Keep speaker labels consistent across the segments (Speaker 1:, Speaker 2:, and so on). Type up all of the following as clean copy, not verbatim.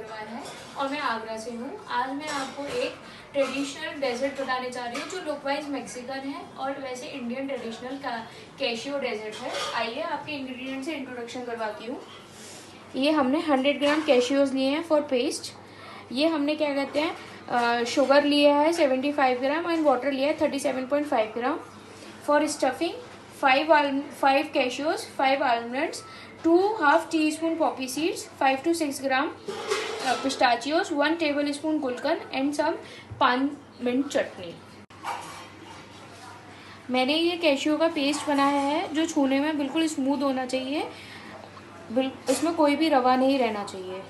Speaker 1: अग्रवाल है और मैं आगरा से हूँ। आज मैं आपको एक ट्रेडिशनल डेजर्ट बताने जा रही हूँ जो लुक वाइज मैक्सिकन है और वैसे इंडियन ट्रेडिशनल कैशियो डेजर्ट है। आइए आपके इंग्रेडिएंट से इंट्रोडक्शन करवाती हूँ। ये हमने 100 ग्राम कैशियोज लिए हैं फॉर पेस्ट। ये हमने क्या कहते हैं शुगर लिया है 75 ग्राम एंड वाटर लिया है 37.5 gram. For stuffing 5 cashews, 5 almonds, 2 teaspoon poppy seeds, 5 to 6 gram pistachios, 1 tablespoon gulkan and some pan mint चटनी। मैंने ये कैशियो का पेस्ट बनाया है जो छूने में बिल्कुल स्मूथ होना चाहिए, इसमें कोई भी रवा नहीं रहना चाहिए।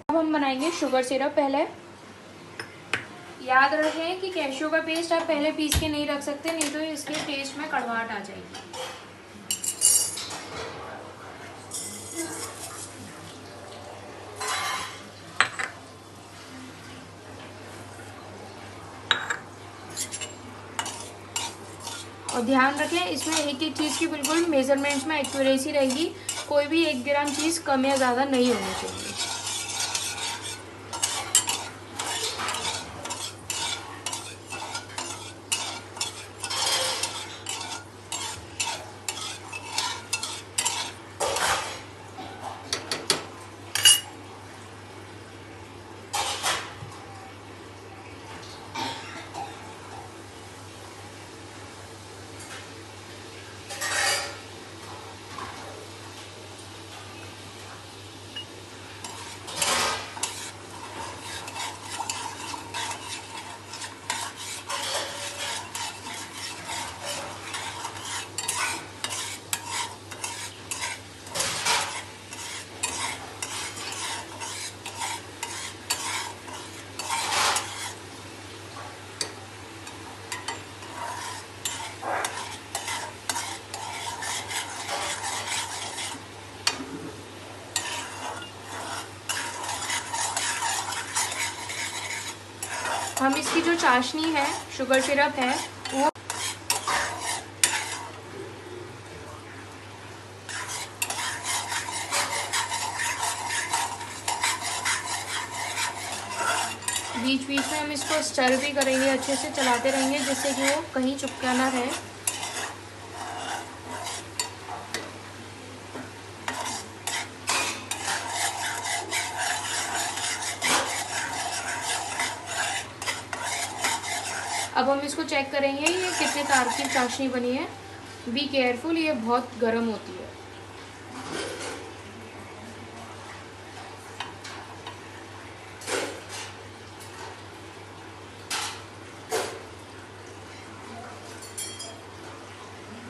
Speaker 1: अब हम बनाएंगे शुगर सिरप। पहले याद रखें कि कैशियो का पेस्ट आप पहले पीस के नहीं रख सकते, नहीं तो इसके टेस्ट में कड़वाहट आ जाएगी। और ध्यान रखें इसमें एक एक चीज़ की बिल्कुल मेजरमेंट्स में एक्यूरेसी रहेगी, कोई भी 1 ग्राम चीज़ कम या ज़्यादा नहीं होनी चाहिए। हम इसकी जो चाशनी है, शुगर सिरप है, वो बीच बीच में हम इसको स्टर भी करेंगे, अच्छे से चलाते रहेंगे जिससे कि वो कहीं चिपका ना रहे। अब हम इसको चेक करेंगे ये कितने तार की चाशनी बनी है। बी केयरफुल, ये बहुत गर्म होती है।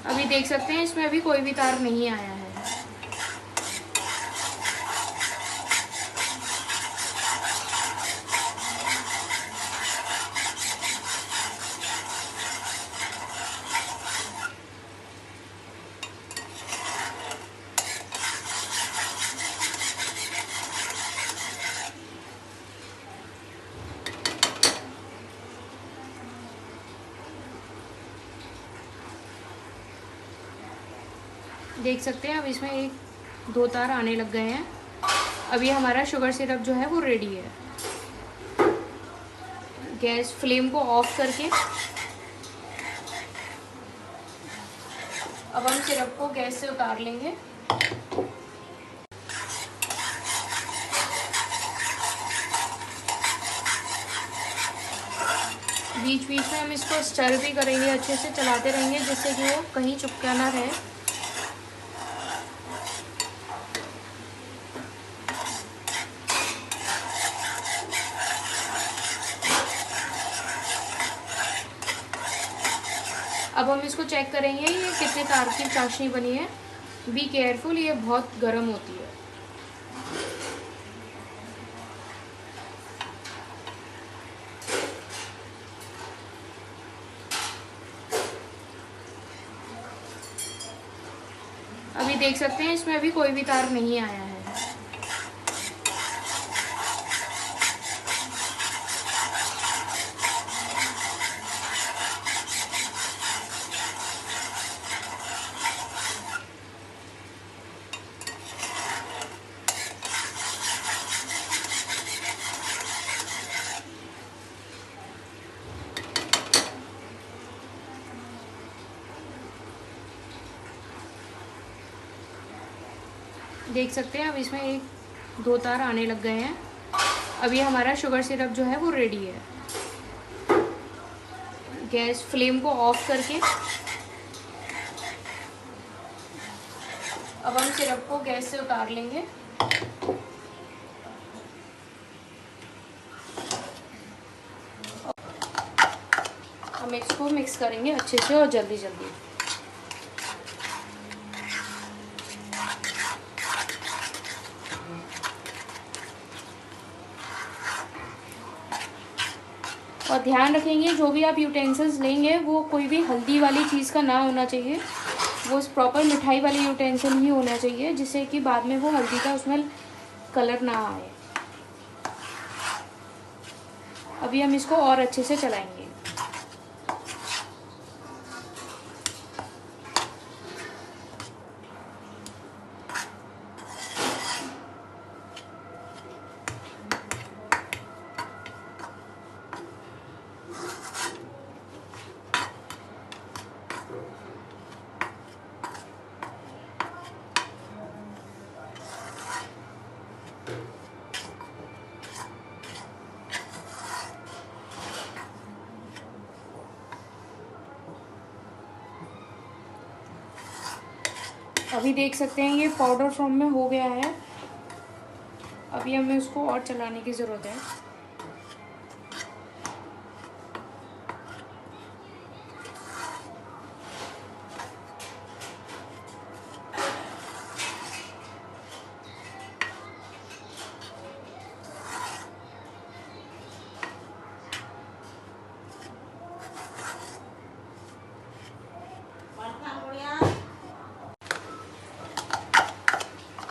Speaker 1: अभी देख सकते हैं इसमें अभी कोई भी तार नहीं आया है। देख सकते हैं अब इसमें 1-2 तार आने लग गए हैं। अभी हमारा शुगर सिरप जो है वो रेडी है। गैस फ्लेम को ऑफ करके अब हम सिरप को गैस से उतार लेंगे। बीच बीच में हम इसको स्टर भी करेंगे, अच्छे से चलाते रहेंगे जिससे कि वो कहीं चिपका ना रहे। अब हम इसको चेक करेंगे ये कितने तार की चाशनी बनी है। बी केयरफुल, ये बहुत गर्म होती है। अभी देख सकते हैं इसमें अभी कोई भी तार नहीं आया है। देख सकते हैं अब इसमें एक दो तार आने लग गए हैं। अभी हमारा शुगर सिरप जो है वो रेडी है। गैस फ्लेम को ऑफ करके अब हम सिरप को गैस से उतार लेंगे। हम इसको मिक्स करेंगे अच्छे से और जल्दी जल्दी। और ध्यान रखेंगे जो भी आप यूटेंसिल्स लेंगे वो कोई भी हल्दी वाली चीज़ का ना होना चाहिए, वो प्रॉपर मिठाई वाली यूटेंसिल ही होना चाहिए, जिससे कि बाद में वो हल्दी का उसमें कलर ना आए। अभी हम इसको और अच्छे से चलाएंगे। अभी देख सकते हैं ये पाउडर फॉर्म में हो गया है। अभी हमें उसको और चलाने की ज़रूरत है।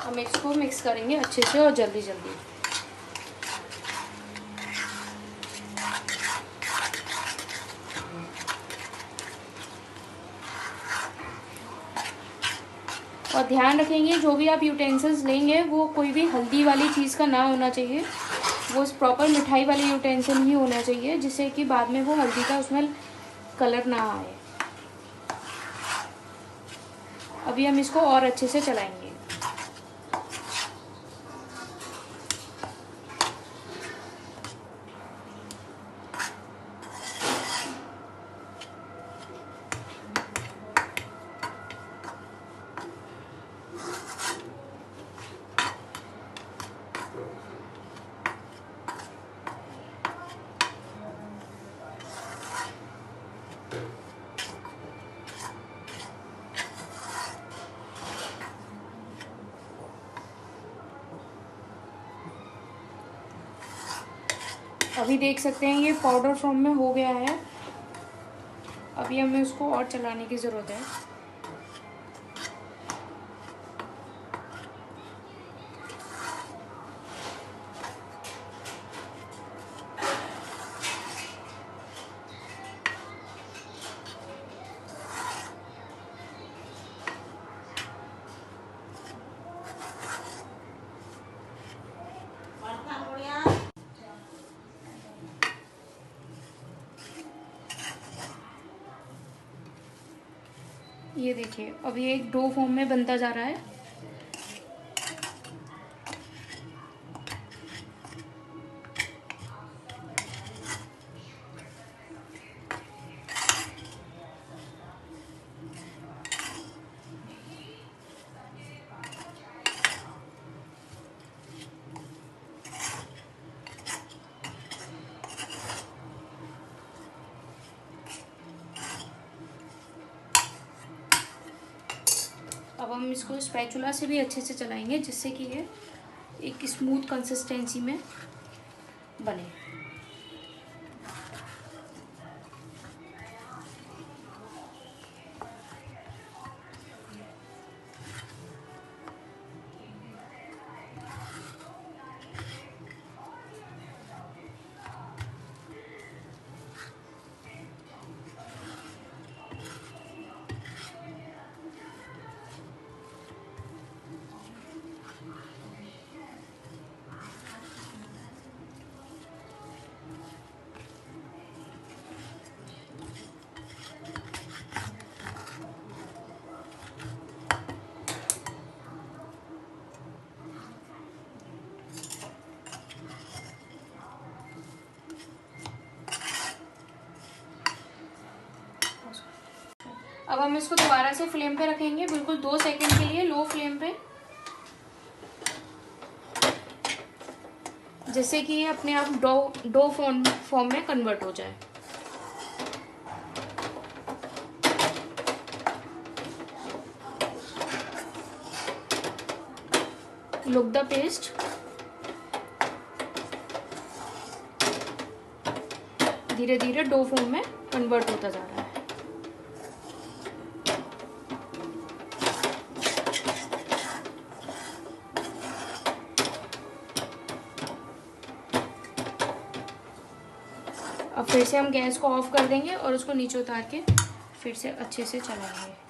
Speaker 1: हम इसको मिक्स करेंगे अच्छे से और जल्दी जल्दी। और ध्यान रखेंगे जो भी आप यूटेंसिल्स लेंगे वो कोई भी हल्दी वाली चीज़ का ना होना चाहिए, वो प्रॉपर मिठाई वाली यूटेंसिल ही होना चाहिए, जिससे कि बाद में वो हल्दी का उसमें कलर ना आए। अभी हम इसको और अच्छे से चलाएंगे। अभी देख सकते हैं ये पाउडर फॉर्म में हो गया है। अभी हमें उसको और चलाने की ज़रूरत है। ये देखिए अब ये एक डो फॉर्म में बनता जा रहा है। अब हम इसको स्पैचुला से भी अच्छे से चलाएंगे, जिससे कि ये एक स्मूथ कंसिस्टेंसी में बने। अब हम इसको दोबारा से फ्लेम पे रखेंगे, बिल्कुल 2 सेकंड के लिए लो फ्लेम पे, जिससे कि ये अपने आप डो फॉर्म में कन्वर्ट हो जाए। Look the paste. धीरे धीरे डो फॉर्म में कन्वर्ट होता जा रहा है। अब फिर से हम गैस को ऑफ कर देंगे और उसको नीचे उतार के फिर से अच्छे से चलाएंगे।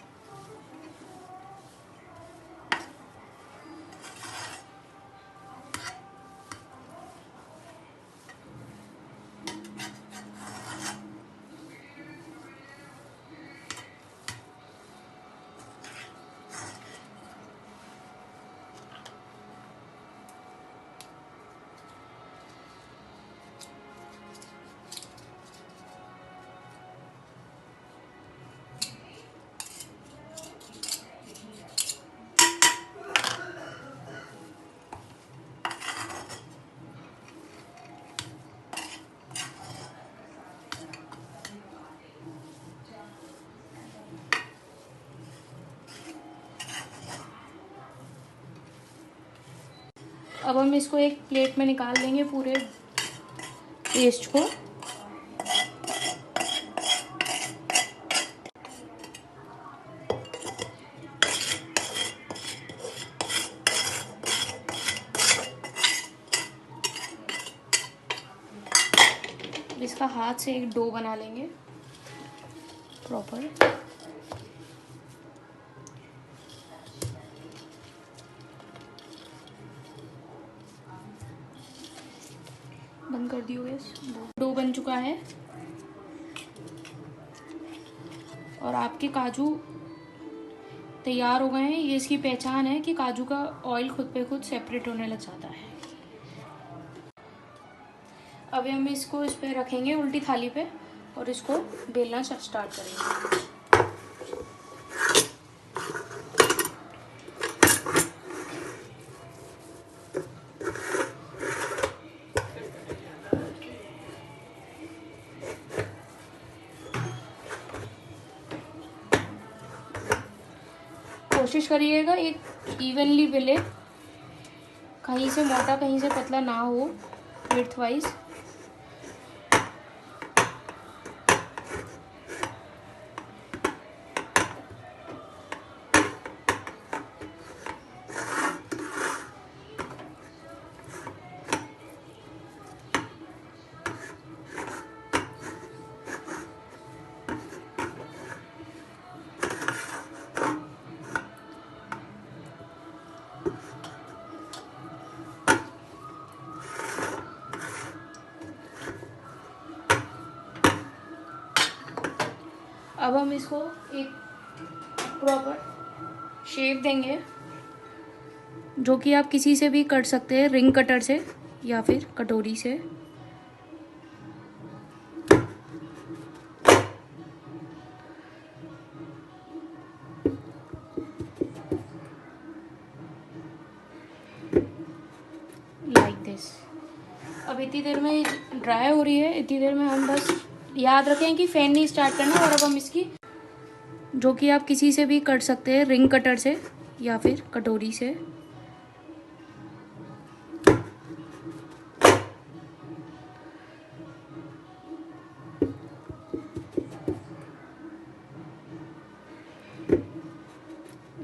Speaker 1: अब हम इसको एक प्लेट में निकाल लेंगे पूरे पेस्ट को। इसका हाथ से एक डो बना लेंगे प्रॉपर। बंद कर दियो गैस। डो बन चुका है और आपके काजू तैयार हो गए हैं। ये इसकी पहचान है कि काजू का ऑयल खुद पे खुद सेपरेट होने लग जाता है। अब हम इसको इस पे रखेंगे उल्टी थाली पे और इसको बेलना स्टार्ट करेंगे। कोशिश करिएगा एक इवनली बेले, कहीं से मोटा कहीं से पतला ना हो, विड्थ वाइज। अब हम इसको एक प्रॉपर शेप देंगे, जो कि आप किसी से भी कट सकते हैं, रिंग कटर से या फिर कटोरी से। Like this. अब इतनी देर में ड्राई हो रही है, इतनी देर में हम बस याद रखें कि फैन नहीं स्टार्ट करना। और अब हम इसकी, जो कि आप किसी से भी कट सकते हैं, रिंग कटर से या फिर कटोरी से।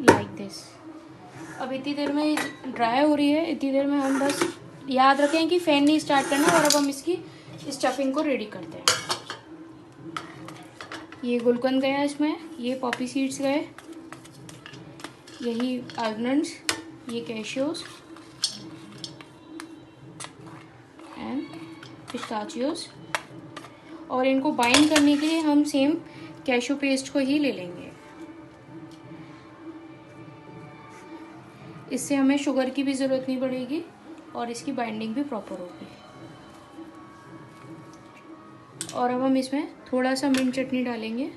Speaker 1: Like this. अब इतनी देर में ड्राई हो रही है, इतनी देर में हम बस याद रखें कि फैन नहीं स्टार्ट करना। और अब हम इसकी स्टफिंग को रेडी करते हैं। ये गुलकंद गया इसमें, ये पॉपी सीड्स गए, यही आलमंड्स, ये कैशियोस एंड पिस्ताचियोस। और इनको बाइंड करने के लिए हम सेम कैशू पेस्ट को ही ले लेंगे। इससे हमें शुगर की भी ज़रूरत नहीं पड़ेगी और इसकी बाइंडिंग भी प्रॉपर होगी। और अब हम इसमें थोड़ा सा मिंट चटनी डालेंगे,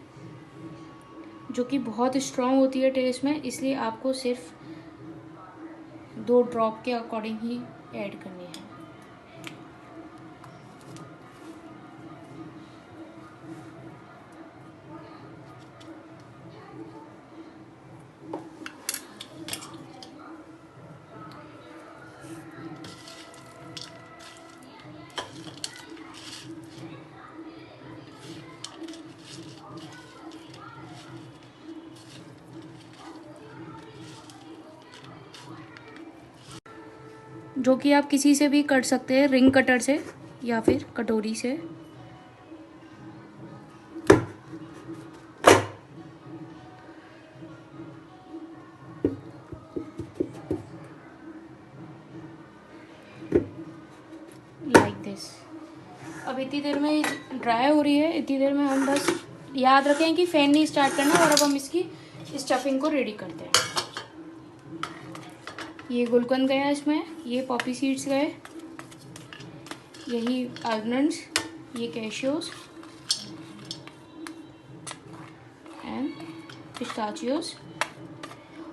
Speaker 1: जो कि बहुत स्ट्रॉन्ग होती है टेस्ट में, इसलिए आपको सिर्फ 2 ड्रॉप के अकॉर्डिंग ही ऐड करनी है। जो कि आप किसी से भी कट सकते हैं, रिंग कटर से या फिर कटोरी से। Like this. अब इतनी देर में ड्राई हो रही है, इतनी देर में हम बस याद रखें कि फैन नहीं स्टार्ट करना। और अब हम इसकी स्टफिंग को रेडी करते हैं। ये गुलकंद गया इसमें, ये पॉपी सीड्स गए, यही आलमंड्स, ये कैशियोस एंड पिस्ताचियोस।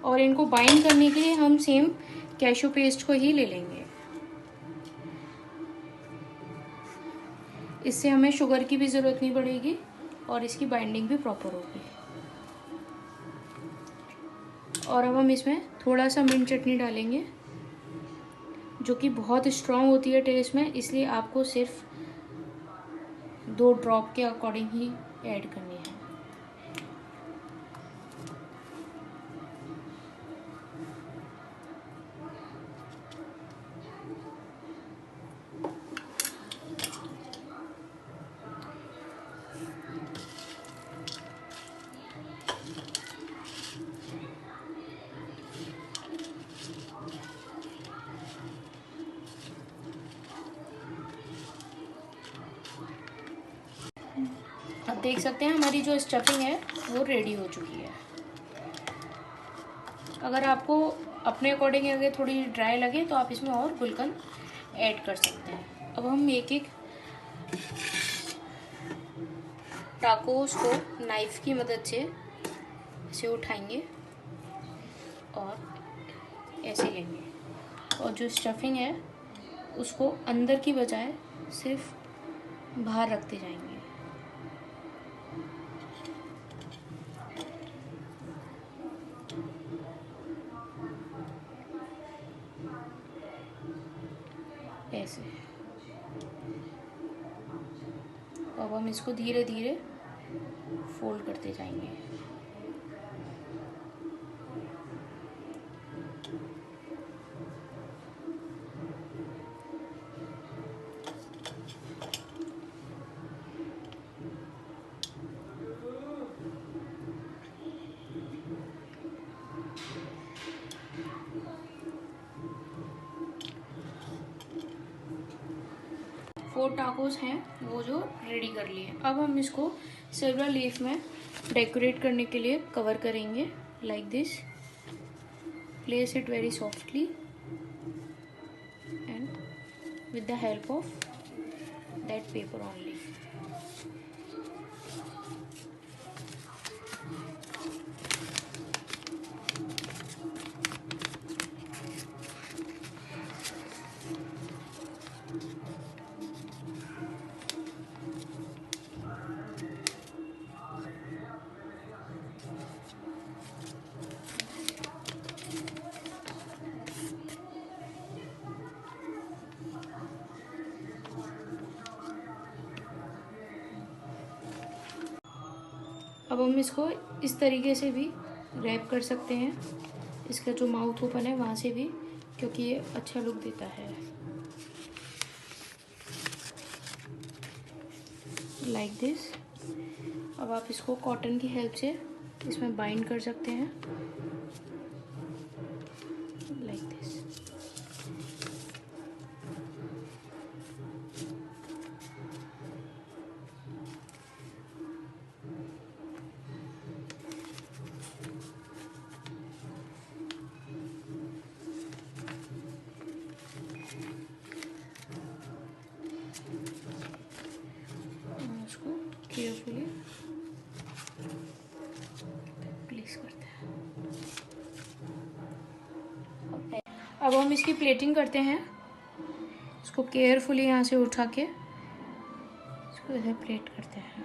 Speaker 1: और इनको बाइंड करने के लिए हम सेम कैशियो पेस्ट को ही ले लेंगे। इससे हमें शुगर की भी ज़रूरत नहीं पड़ेगी और इसकी बाइंडिंग भी प्रॉपर होगी। और अब हम इसमें थोड़ा सा मिंट चटनी डालेंगे, जो कि बहुत स्ट्रॉन्ग होती है टेस्ट में, इसलिए आपको सिर्फ 2 ड्रॉप के अकॉर्डिंग ही ऐड करनी है। अब देख सकते हैं हमारी जो स्टफिंग है वो रेडी हो चुकी है। अगर आपको अपने अकॉर्डिंग अगर थोड़ी ड्राई लगे तो आप इसमें और गुलकंद ऐड कर सकते हैं। अब हम एक एक टाकोस को नाइफ की मदद से ऐसे उठाएंगे और ऐसे लेंगे, और जो स्टफिंग है उसको अंदर की बजाय सिर्फ बाहर रखते जाएंगे। ऐसे। अब हम इसको धीरे धीरे फोल्ड करते जाएंगे। फोर टाकोस हैं वो जो रेडी कर लिए। अब हम इसको सिल्वर लीफ में डेकोरेट करने के लिए कवर करेंगे like this. Place it very softly and with the help of that paper only. अब हम इसको इस तरीके से भी रैप कर सकते हैं, इसका जो माउथ ओपन है वहाँ से भी, क्योंकि ये अच्छा लुक देता है लाइक दिस। अब आप इसको कॉटन की हेल्प से इसमें बाइंड कर सकते हैं लाइक दिस। उसको केयरफुली अब हम इसकी प्लेटिंग करते हैं। इसको केयरफुली यहाँ से उठा के इसको इधर प्लेट करते हैं।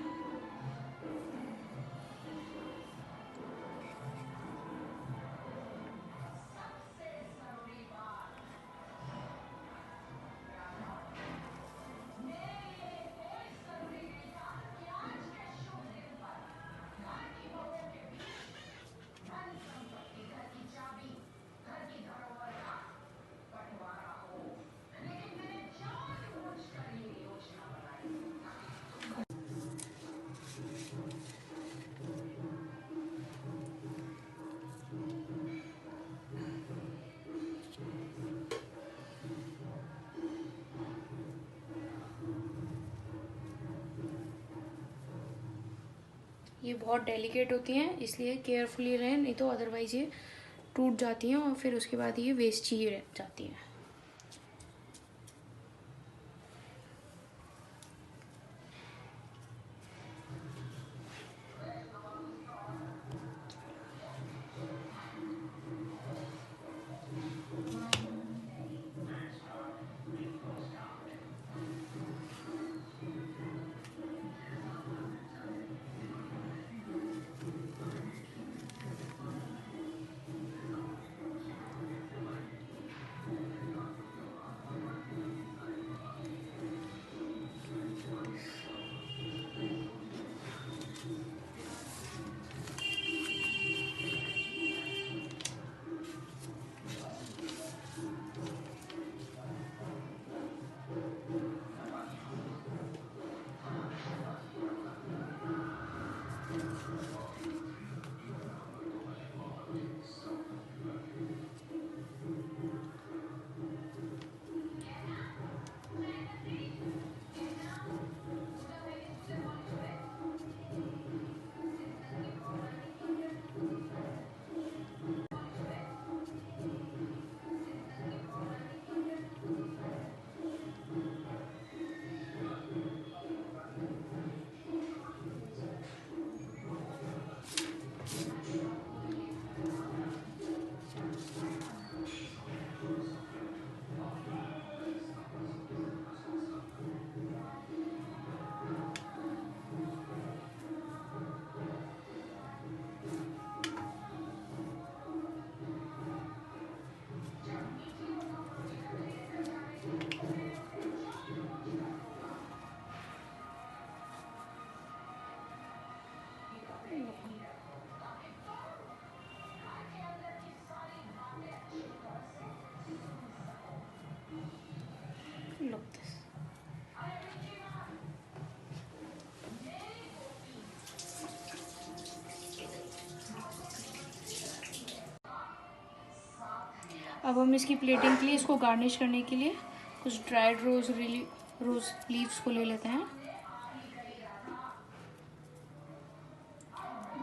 Speaker 1: ये बहुत डेलिकेट होती हैं, इसलिए केयरफुली रहें, नहीं तो अदरवाइज़ ये टूट जाती हैं और फिर उसके बाद ये वेस्ट ही रह जाती हैं। Look this. अब हम इसकी प्लेटिंग के लिए, इसको गार्निश करने के लिए कुछ ड्राइड रोज लीव्स को ले लेते हैं,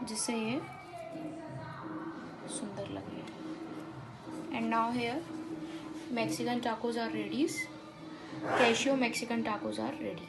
Speaker 1: जिससे ये सुंदर लगे। And now here Mexican tacos are ready. Cashew Mexican tacos are ready.